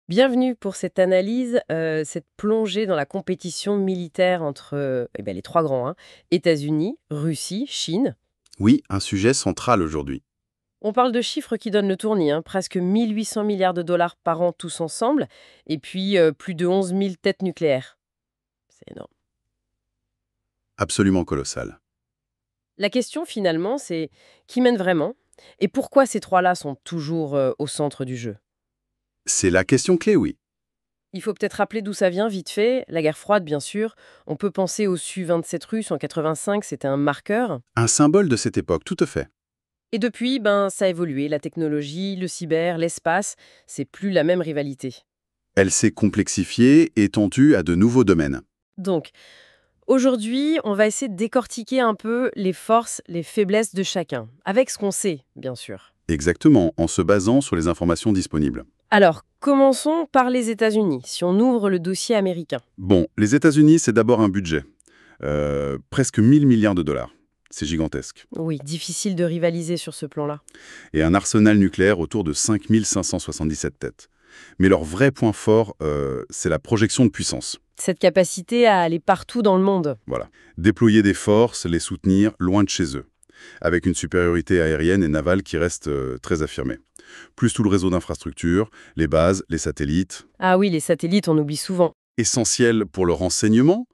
Bienvenue pour cette analyse, cette plongée dans la compétition militaire entre les trois grands, hein, États-Unis, Russie, Chine. Oui, un sujet central aujourd'hui. On parle de chiffres qui donnent le tournis, hein, presque 1800 milliards de dollars par an tous ensemble, et puis plus de 11 000 têtes nucléaires. C'est énorme. Absolument colossal. La question finalement, c'est qui mène vraiment et pourquoi ces trois-là sont toujours au centre du jeu. C'est la question clé, oui. Il faut peut-être rappeler d'où ça vient vite fait, la guerre froide bien sûr. On peut penser au Su-27 russe en 85, c'était un marqueur. Un symbole de cette époque, tout à fait. Et depuis, ça a évolué. La technologie, le cyber, l'espace, c'est plus la même rivalité. Elle s'est complexifiée et étendue à de nouveaux domaines. Donc, aujourd'hui, on va essayer de décortiquer un peu les forces, les faiblesses de chacun, avec ce qu'on sait, bien sûr. Exactement, en se basant sur les informations disponibles. Alors, commençons par les États-Unis, si on ouvre le dossier américain. Bon, les États-Unis, c'est d'abord un budget. Presque 1000 milliards de dollars. C'est gigantesque. Oui, difficile de rivaliser sur ce plan-là. Et un arsenal nucléaire autour de 5577 têtes. Mais leur vrai point fort, c'est la projection de puissance. Cette capacité à aller partout dans le monde. Voilà. Déployer des forces, les soutenir loin de chez eux, avec une supériorité aérienne et navale qui reste très affirmée. Plus tout le réseau d'infrastructures, les bases, les satellites. Ah oui, les satellites, on oublie souvent. Essentiels pour le renseignement,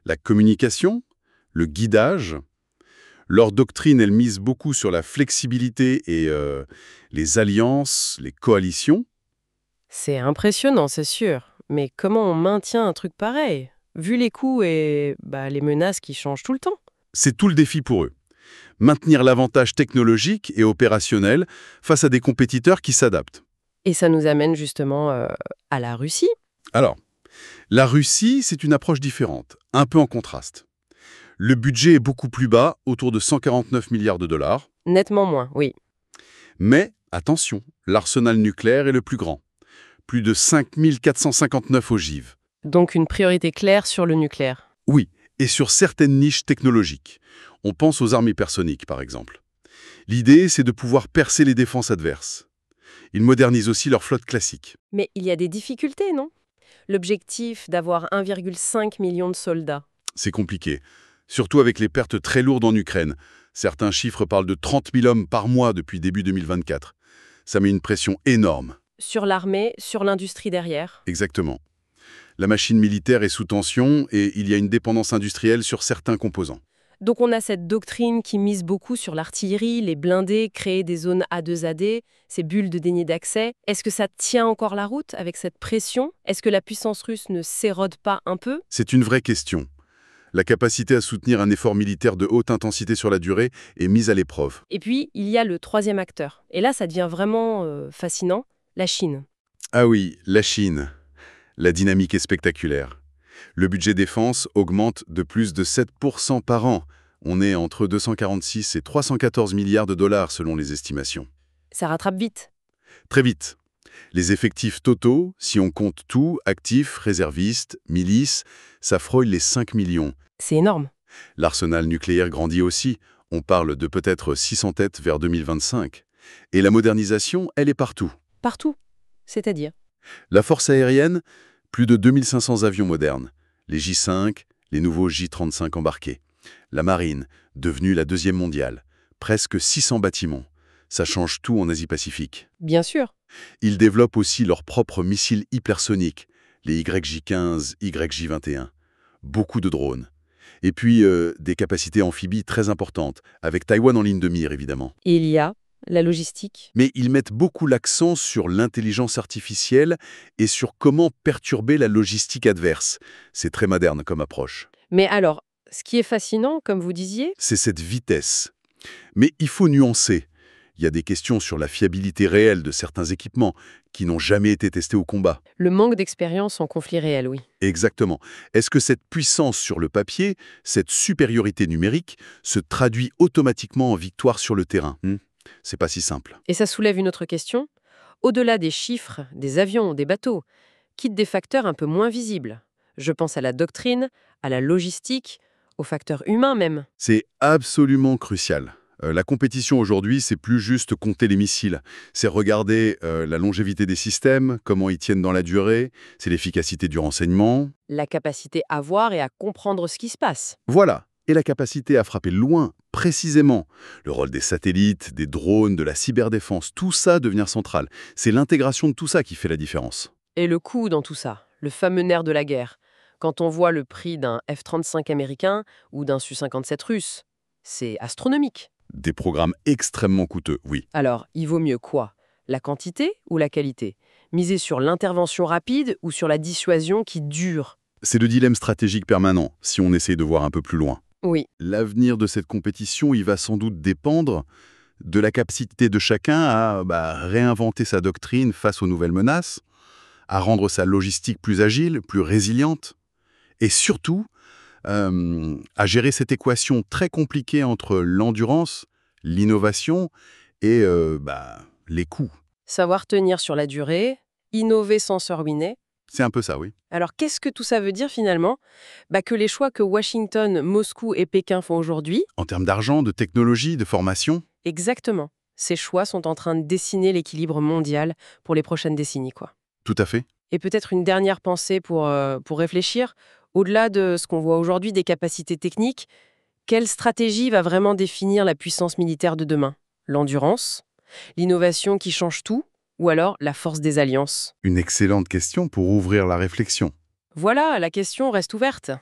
la communication, le guidage. Leur doctrine, elle mise beaucoup sur la flexibilité et les alliances, les coalitions. C'est impressionnant, c'est sûr. Mais comment on maintient un truc pareil? Vu les coûts et les menaces qui changent tout le temps. C'est tout le défi pour eux. Maintenir l'avantage technologique et opérationnel face à des compétiteurs qui s'adaptent. Et ça nous amène justement à la Russie. Alors, la Russie, c'est une approche différente, un peu en contraste. Le budget est beaucoup plus bas, autour de 149 milliards de dollars. Nettement moins, oui. Mais, attention, l'arsenal nucléaire est le plus grand. Plus de 5459 ogives. Donc une priorité claire sur le nucléaire. Oui, et sur certaines niches technologiques. On pense aux armes hypersoniques, par exemple. L'idée, c'est de pouvoir percer les défenses adverses. Ils modernisent aussi leur flotte classique. Mais il y a des difficultés, non? L'objectif d'avoir 1,5 million de soldats. C'est compliqué, surtout avec les pertes très lourdes en Ukraine. Certains chiffres parlent de 30 000 hommes par mois depuis début 2024. Ça met une pression énorme. Sur l'armée, sur l'industrie derrière. Exactement. La machine militaire est sous tension et il y a une dépendance industrielle sur certains composants. Donc on a cette doctrine qui mise beaucoup sur l'artillerie, les blindés, créer des zones A2AD, ces bulles de déni d'accès. Est-ce que ça tient encore la route avec cette pression? Est-ce que la puissance russe ne s'érode pas un peu? C'est une vraie question. La capacité à soutenir un effort militaire de haute intensité sur la durée est mise à l'épreuve. Et puis, il y a le troisième acteur. Et là, ça devient vraiment fascinant, la Chine. Ah oui, la Chine. La dynamique est spectaculaire. Le budget défense augmente de plus de 7% par an. On est entre 246 et 314 milliards de dollars selon les estimations. Ça rattrape vite. Très vite. Les effectifs totaux, si on compte tout, actifs, réservistes, milices, ça frôle les 5 millions. C'est énorme. L'arsenal nucléaire grandit aussi. On parle de peut-être 600 têtes vers 2025. Et la modernisation, elle est partout. Partout. C'est-à-dire? La force aérienne, plus de 2500 avions modernes. Les J-5, les nouveaux J-35 embarqués. La marine, devenue la deuxième mondiale. Presque 600 bâtiments. Ça change tout en Asie-Pacifique. Bien sûr. Ils développent aussi leurs propres missiles hypersoniques, les YJ-15, YJ-21. Beaucoup de drones. Et puis, des capacités amphibies très importantes, avec Taïwan en ligne de mire, évidemment. Et il y a la logistique. Mais ils mettent beaucoup l'accent sur l'intelligence artificielle et sur comment perturber la logistique adverse. C'est très moderne comme approche. Mais alors, ce qui est fascinant, comme vous disiez, C'est cette vitesse. Mais il faut nuancer. Il y a des questions sur la fiabilité réelle de certains équipements qui n'ont jamais été testés au combat. le manque d'expérience en conflit réel, oui. Exactement. Est-ce que cette puissance sur le papier, cette supériorité numérique, se traduit automatiquement en victoire sur le terrain? C'est pas si simple. Et ça soulève une autre question. Au-delà des chiffres, des avions, des bateaux, quittent des facteurs un peu moins visibles. Je pense à la doctrine, à la logistique, aux facteurs humains même. C'est absolument crucial. La compétition aujourd'hui, c'est plus juste compter les missiles. C'est regarder la longévité des systèmes, comment ils tiennent dans la durée, c'est l'efficacité du renseignement. La capacité à voir et à comprendre ce qui se passe. Voilà. Et la capacité à frapper loin, précisément. Le rôle des satellites, des drones, de la cyberdéfense, tout ça devient central. C'est l'intégration de tout ça qui fait la différence. Et le coût dans tout ça, le fameux nerf de la guerre. Quand on voit le prix d'un F-35 américain ou d'un Su-57 russe, c'est astronomique. Des programmes extrêmement coûteux, oui. Alors, il vaut mieux quoi? La quantité ou la qualité? Miser sur l'intervention rapide ou sur la dissuasion qui dure? C'est le dilemme stratégique permanent, si on essaye de voir un peu plus loin. Oui, L'avenir de cette compétition, il va sans doute dépendre de la capacité de chacun à réinventer sa doctrine face aux nouvelles menaces, à rendre sa logistique plus agile, plus résiliente, et surtout à gérer cette équation très compliquée entre l'endurance, l'innovation et les coûts. savoir tenir sur la durée, innover sans se ruiner. C'est un peu ça, oui. Alors, qu'est-ce que tout ça veut dire finalement? Que les choix que Washington, Moscou et Pékin font aujourd'hui, En termes d'argent, de technologie, de formation, exactement, ces choix sont en train de dessiner l'équilibre mondial pour les prochaines décennies, quoi. tout à fait. Et peut-être une dernière pensée pour réfléchir, au-delà de ce qu'on voit aujourd'hui des capacités techniques, quelle stratégie va vraiment définir la puissance militaire de demain? L'endurance? L'innovation qui change tout? Ou alors la force des alliances? Une excellente question pour ouvrir la réflexion. Voilà, la question reste ouverte.